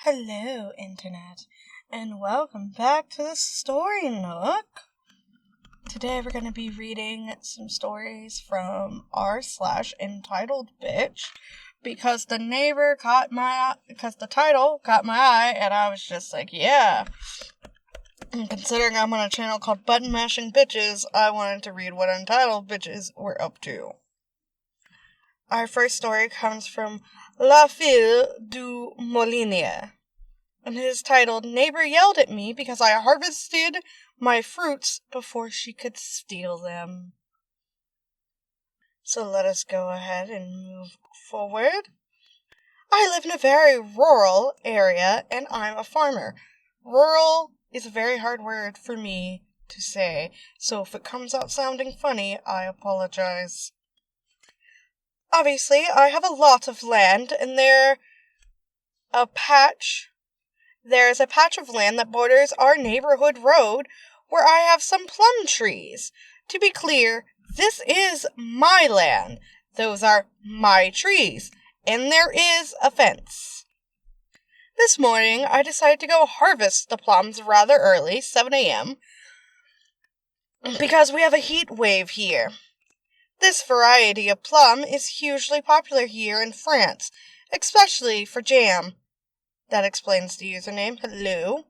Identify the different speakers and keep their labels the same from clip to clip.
Speaker 1: Hello, Internet, and welcome back to the Story Nook. Today we're going to be reading some stories from r/EntitledBitch because the title caught my eye, and I was just like, yeah. And considering I'm on a channel called Button Mashing Bitches, I wanted to read what Entitled Bitches were up to. Our first story comes from La Fille du Molinier, and it is titled, Neighbor Yelled at Me Because I Harvested My Fruits Before She Could Steal Them. So let us go ahead and move forward. I live in a very rural area, and I'm a farmer. Rural is a very hard word for me to say, so if it comes out sounding funny, I apologize. Obviously, I have a lot of land, and there's a patch of land that borders our neighborhood road where I have some plum trees. To be clear, this is my land. Those are my trees, and there is a fence. This morning, I decided to go harvest the plums rather early, 7 a.m., because we have a heat wave here. This variety of plum is hugely popular here in France, especially for jam. That explains the username. Hello.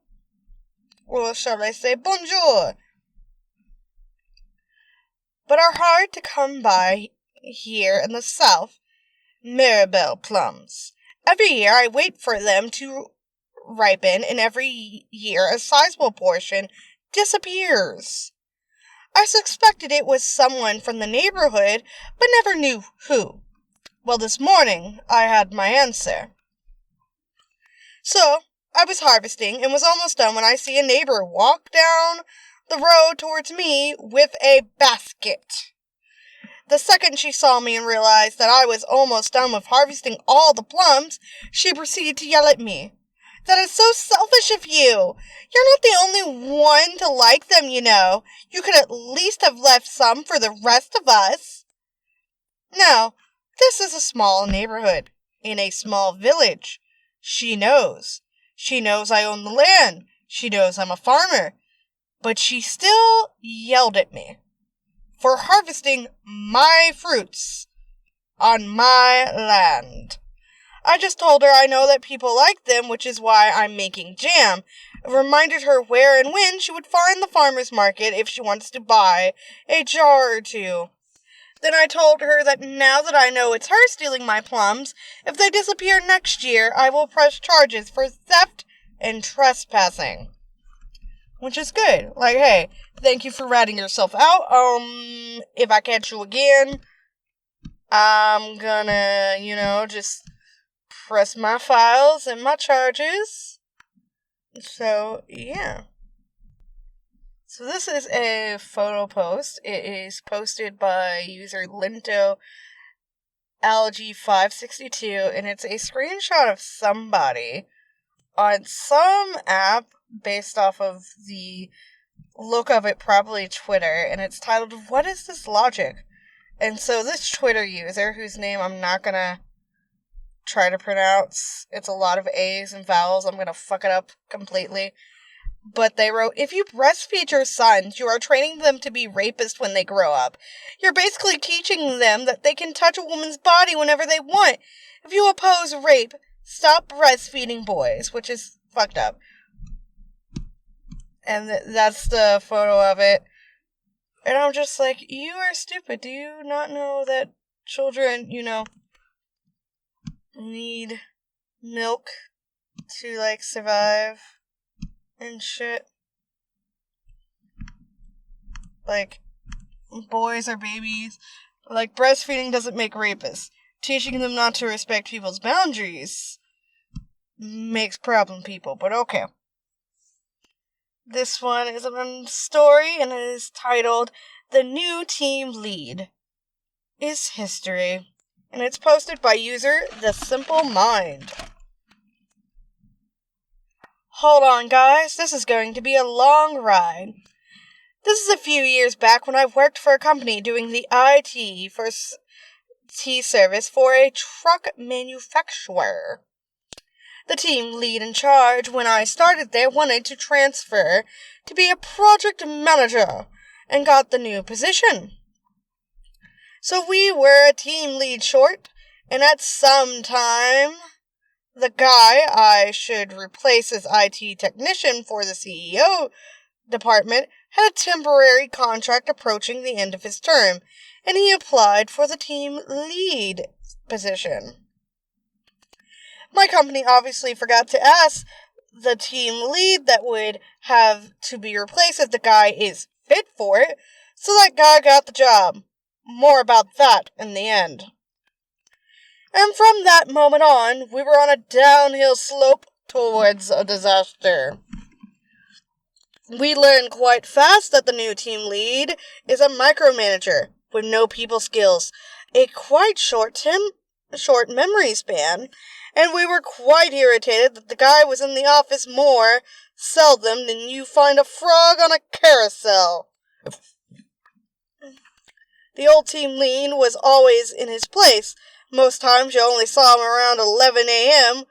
Speaker 1: Or shall I say bonjour? But are hard to come by here in the south. Mirabelle plums. Every year I wait for them to ripen, and every year a sizable portion disappears. I suspected it was someone from the neighborhood, but never knew who. Well, this morning I had my answer. So, I was harvesting and was almost done when I see a neighbor walk down the road towards me with a basket. The second she saw me and realized that I was almost done with harvesting all the plums, she proceeded to yell at me. That is so selfish of you. You're not the only one to like them, you know. You could at least have left some for the rest of us. No, this is a small neighborhood, in a small village. She knows. She knows I own the land. She knows I'm a farmer. But she still yelled at me for harvesting my fruits on my land. I just told her I know that people like them, which is why I'm making jam. I reminded her where and when she would find the farmer's market if she wants to buy a jar or two. Then I told her that now that I know it's her stealing my plums, if they disappear next year, I will press charges for theft and trespassing. Which is good. Like, hey, thank you for ratting yourself out. If I catch you again, I'm gonna, just press my files and my charges. So, yeah. So this is a photo post. It is posted by user LintoAlgae562, and it's a screenshot of somebody on some app based off of the look of it, probably Twitter, and it's titled, What is This Logic? And so this Twitter user, whose name I'm not gonna try to pronounce, it's a lot of A's and vowels, I'm gonna fuck it up completely, but they wrote, if you breastfeed your sons, you are training them to be rapists when they grow up. You're basically teaching them that they can touch a woman's body whenever they want. If you oppose rape, stop breastfeeding boys, which is fucked up. And that's the photo of it. And I'm just like, you are stupid. Do you not know that children, need milk to, survive and shit? Boys are babies. Breastfeeding doesn't make rapists. Teaching them not to respect people's boundaries makes problem people, but okay. This one is a story, and it is titled, The New Team Lead is History, and it's posted by user The Simple Mind. Hold on, guys, this is going to be a long ride. This is a few years back when I worked for a company doing the IT service for a truck manufacturer. The team lead in charge when I started there wanted to transfer to be a project manager and got the new position. So we were a team lead short, and at some time, the guy I should replace as IT technician for the CEO department had a temporary contract approaching the end of his term, and he applied for the team lead position. My company obviously forgot to ask the team lead that would have to be replaced if the guy is fit for it, so that guy got the job. More about that in the end. And from that moment on, we were on a downhill slope towards a disaster. We learned quite fast that the new team lead is a micromanager with no people skills, a quite short memory span, and we were quite irritated that the guy was in the office more seldom than you find a frog on a carousel. The old team lead was always in his place. Most times you only saw him around 11 a.m.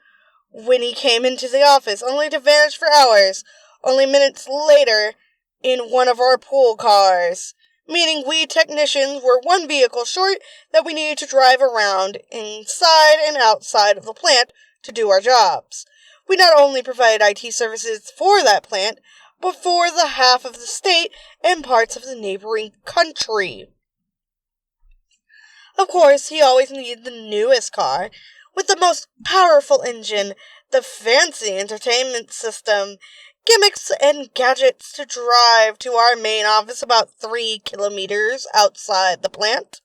Speaker 1: when he came into the office, only to vanish for hours, only minutes later in one of our pool cars, meaning we technicians were one vehicle short that we needed to drive around inside and outside of the plant to do our jobs. We not only provided IT services for that plant, but for the half of the state and parts of the neighboring country. Of course, he always needed the newest car, with the most powerful engine, the fancy entertainment system, gimmicks and gadgets to drive to our main office about 3 kilometers outside the plant,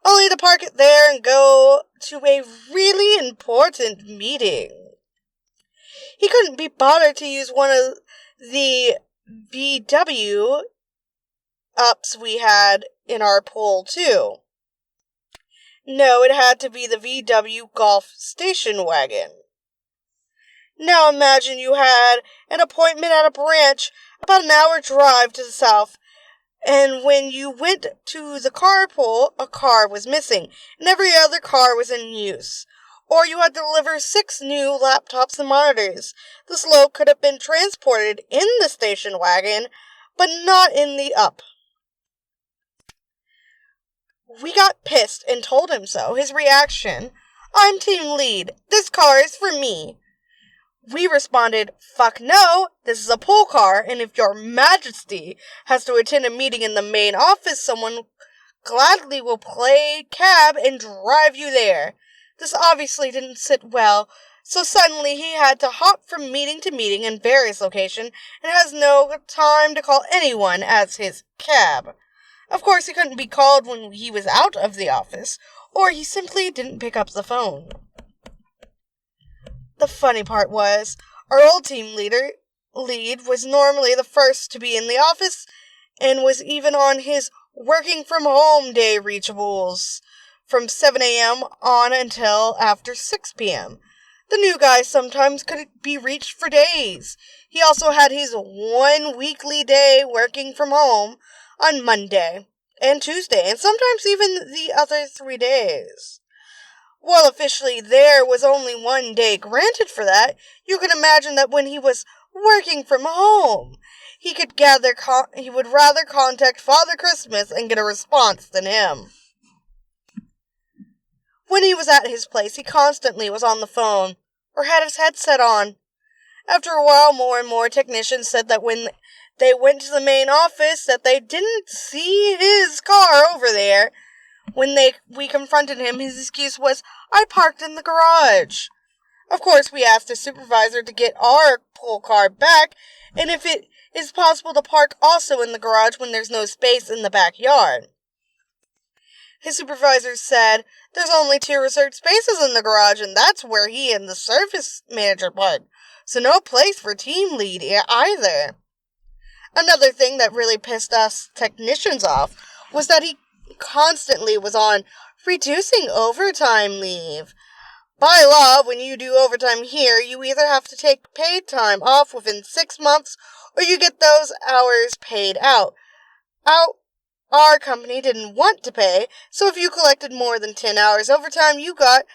Speaker 1: only to park it there and go to a really important meeting. He couldn't be bothered to use one of the VW ups we had in our pool, too. No, it had to be the VW Golf station wagon. Now imagine you had an appointment at a branch about an hour drive to the south, and when you went to the carpool, a car was missing, and every other car was in use. Or you had to deliver 6 new laptops and monitors. This load could have been transported in the station wagon, but not in the up. We got pissed and told him so. His reaction, "I'm team lead. This car is for me." We responded, "Fuck no, this is a pool car, and if your majesty has to attend a meeting in the main office, someone gladly will play cab and drive you there." This obviously didn't sit well, so suddenly he had to hop from meeting to meeting in various locations and has no time to call anyone as his cab. Of course, he couldn't be called when he was out of the office, or he simply didn't pick up the phone. The funny part was, our old team lead was normally the first to be in the office, and was even on his working from home day reachables from 7 a.m. on until after 6 p.m. The new guy sometimes could be reached for days. He also had his one weekly day working from home on Monday and Tuesday, and sometimes even the other 3 days. While officially there was only 1 day granted for that, you can imagine that when he was working from home, he would rather contact Father Christmas and get a response than him. When he was at his place, he constantly was on the phone, or had his headset on. After a while, more and more technicians said that when they went to the main office, that they didn't see his car over there. When we confronted him, his excuse was, "I parked in the garage." Of course, we asked his supervisor to get our pool car back, and if it is possible to park also in the garage when there's no space in the backyard. His supervisor said, "There's only 2 reserved spaces in the garage, and that's where he and the service manager park, so no place for team lead either." Another thing that really pissed us technicians off was that he constantly was on reducing overtime leave. By law, when you do overtime here, you either have to take paid time off within 6 months, or you get those hours paid out. Our company didn't want to pay, so if you collected more than 10 hours overtime, you got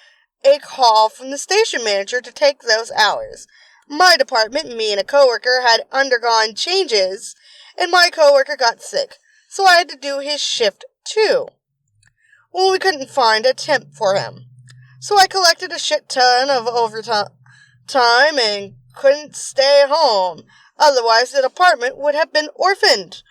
Speaker 1: a call from the station manager to take those hours. My department, me and a coworker, had undergone changes, and my coworker got sick, so I had to do his shift too. Well, we couldn't find a temp for him, so I collected a shit ton of overtime and couldn't stay home. Otherwise, the department would have been orphaned.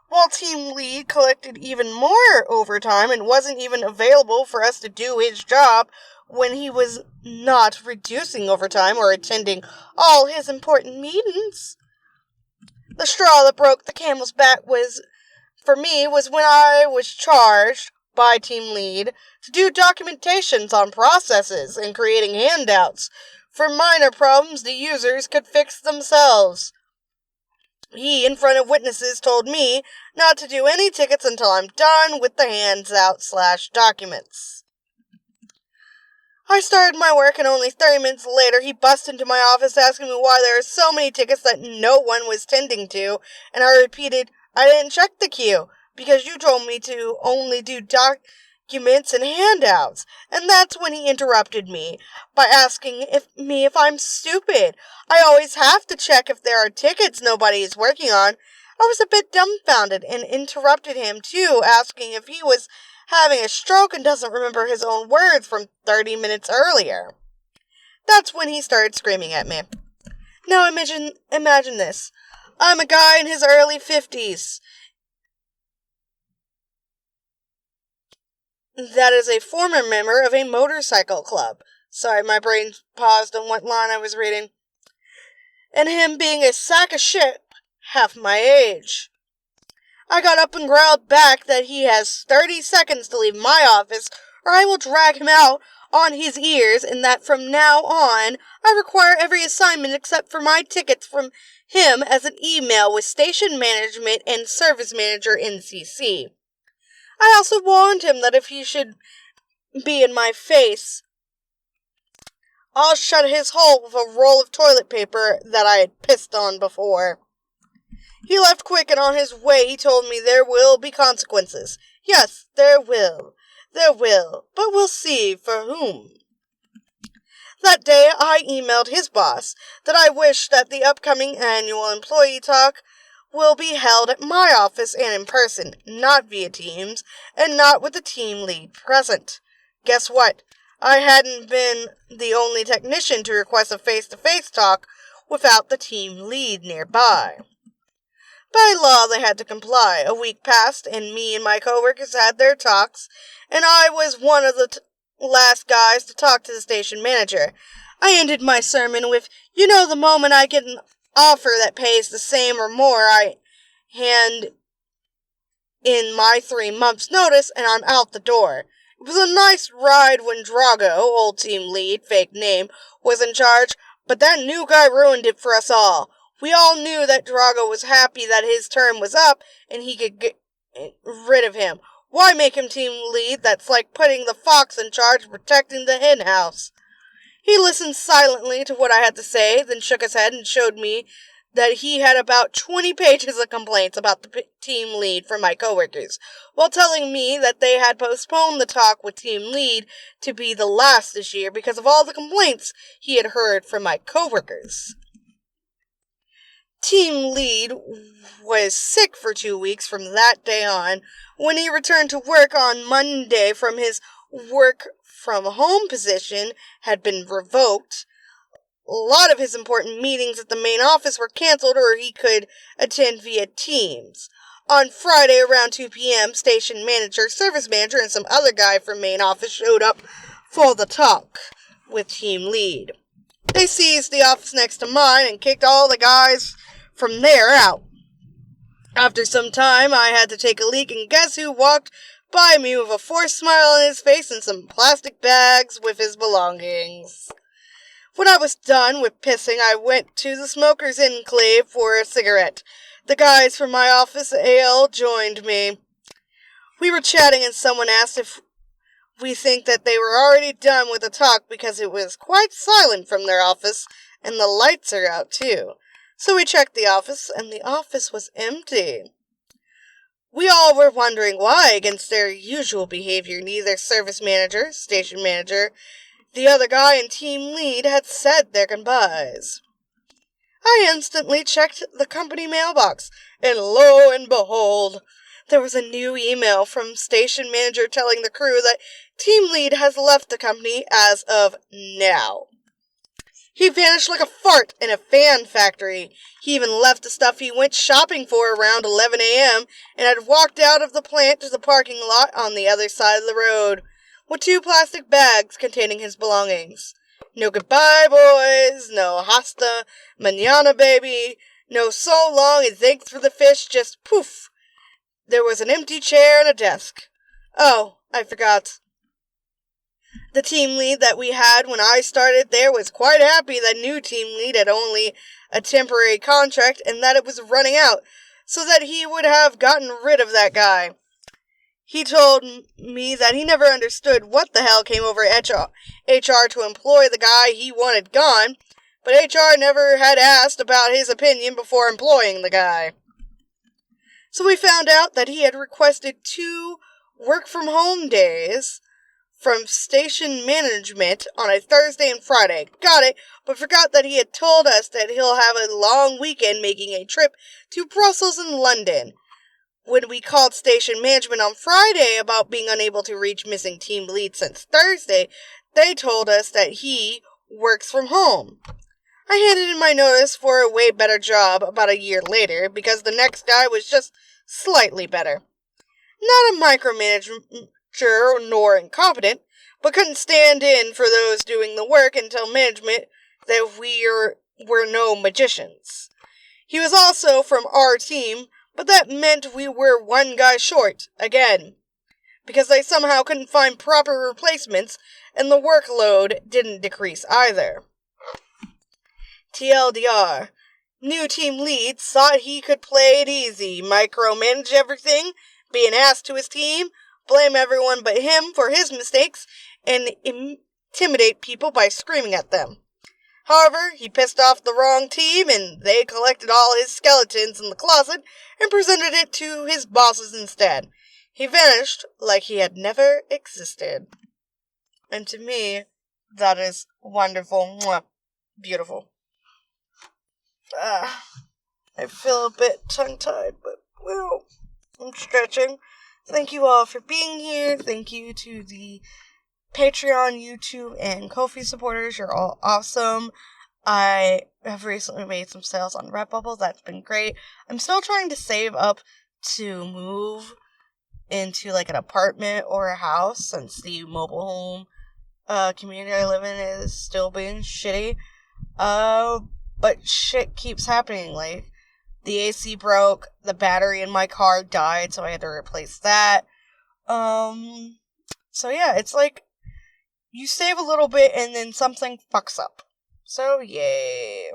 Speaker 1: While team lead collected even more overtime and wasn't even available for us to do his job when he was not reducing overtime or attending all his important meetings. The straw that broke the camel's back for me was when I was charged by team lead to do documentations on processes and creating handouts for minor problems the users could fix themselves. He, in front of witnesses, told me not to do any tickets until I'm done with the hands-out/documents. I started my work, and only 30 minutes later, he busted into my office asking me why there are so many tickets that no one was tending to, and I repeated, I didn't check the queue, because you told me to only do documents and handouts. And that's when he interrupted me by asking if I'm stupid. I always have to check if there are tickets nobody is working on. I was a bit dumbfounded and interrupted him too, asking if he was having a stroke and doesn't remember his own words from 30 minutes earlier. That's when he started screaming at me. Now imagine this. I'm a guy in his early 50s. That is a former member of a motorcycle club. Sorry, my brain paused on what line I was reading. And him being a sack of shit half my age. I got up and growled back that he has 30 seconds to leave my office, or I will drag him out on his ears, and that from now on, I require every assignment except for my tickets from him as an email with station management and service manager in CC. I also warned him that if he should be in my face, I'll shut his hole with a roll of toilet paper that I had pissed on before. He left quick, and on his way he told me there will be consequences. Yes, there will. There will. But we'll see for whom. That day I emailed his boss that I wish that the upcoming annual employee talk will be held at my office and in person, not via Teams, and not with the team lead present. Guess what? I hadn't been the only technician to request a face-to-face talk without the team lead nearby. By law, they had to comply. A week passed, and me and my coworkers had their talks, and I was one of the last guys to talk to the station manager. I ended my sermon with, the moment I get an offer that pays the same or more, I hand in my 3 months' notice, and I'm out the door. It was a nice ride when Drago, old team lead, fake name, was in charge, but that new guy ruined it for us all. We all knew that Drago was happy that his term was up and he could get rid of him. Why make him team lead? That's like putting the fox in charge of protecting the hen house. He listened silently to what I had to say, then shook his head and showed me that he had about 20 pages of complaints about the team lead from my coworkers, while telling me that they had postponed the talk with team lead to be the last this year because of all the complaints he had heard from my coworkers. Team lead was sick for 2 weeks from that day on. When he returned to work on Monday from his work from home position had been revoked, a lot of his important meetings at the main office were canceled or he could attend via Teams. On Friday around 2 p.m., station manager, service manager, and some other guy from main office showed up for the talk with team lead. They seized the office next to mine and kicked all the guys from there out. After some time, I had to take a leak, and guess who walked by me with a forced smile on his face and some plastic bags with his belongings. When I was done with pissing, I went to the smoker's enclave for a cigarette. The guys from my office AL joined me. We were chatting, and someone asked if we think that they were already done with the talk because it was quite silent from their office, and the lights are out too. So we checked the office, and the office was empty. We all were wondering why, against their usual behavior. Neither service manager, station manager, The other guy and team lead had said their goodbyes. I instantly checked the company mailbox, and lo and behold, there was a new email from station manager telling the crew that team lead has left the company as of now. He vanished like a fart in a fan factory. He even left the stuff he went shopping for around 11 a.m. and had walked out of the plant to the parking lot on the other side of the road, with 2 plastic bags containing his belongings. No goodbye, boys. No hasta mañana, baby. No so long and thanks for the fish. Just poof. There was an empty chair and a desk. Oh, I forgot. The team lead that we had when I started there was quite happy that new team lead had only a temporary contract and that it was running out, so that he would have gotten rid of that guy. He told me that he never understood what the hell came over HR to employ the guy he wanted gone, but HR never had asked about his opinion before employing the guy. So we found out that he had requested 2 work-from-home days from station management on a Thursday and Friday. Got it, but forgot that he had told us that he'll have a long weekend making a trip to Brussels and London. When we called station management on Friday about being unable to reach missing team lead since Thursday, they told us that he works from home. I handed in my notice for a way better job about a year later because the next guy was just slightly better. Not a micromanager nor incompetent, but couldn't stand in for those doing the work and tell management that we were no magicians. He was also from our team, but that meant we were 1 guy short, again, because they somehow couldn't find proper replacements, and the workload didn't decrease either. TLDR, new team lead thought he could play it easy, micromanage everything, be an ass to his team, blame everyone but him for his mistakes, and intimidate people by screaming at them. However, he pissed off the wrong team, and they collected all his skeletons in the closet and presented it to his bosses instead. He vanished like he had never existed. And to me, that is wonderful. Mwah. Beautiful. I feel a bit tongue-tied, but, well, I'm stretching. Thank you all for being here. Thank you to the Patreon, YouTube, and Ko-fi supporters. You're all awesome. I have recently made some sales on Redbubble. That's been great. I'm still trying to save up to move into like an apartment or a house since the mobile home community I live in is still being shitty. But shit keeps happening. Like, the AC broke, the battery in my car died, so I had to replace that. So yeah, it's like you save a little bit and then something fucks up. So, yay.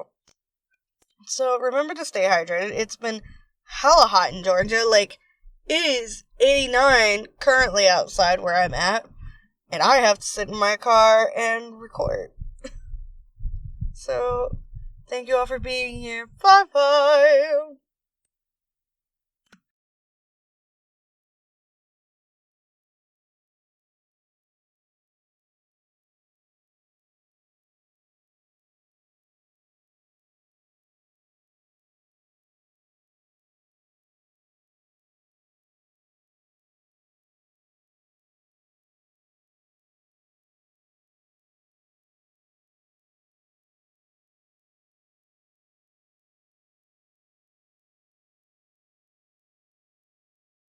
Speaker 1: So, remember to stay hydrated. It's been hella hot in Georgia. Like, it is 89 currently outside where I'm at. And I have to sit in my car and record. So, thank you all for being here. Bye-bye.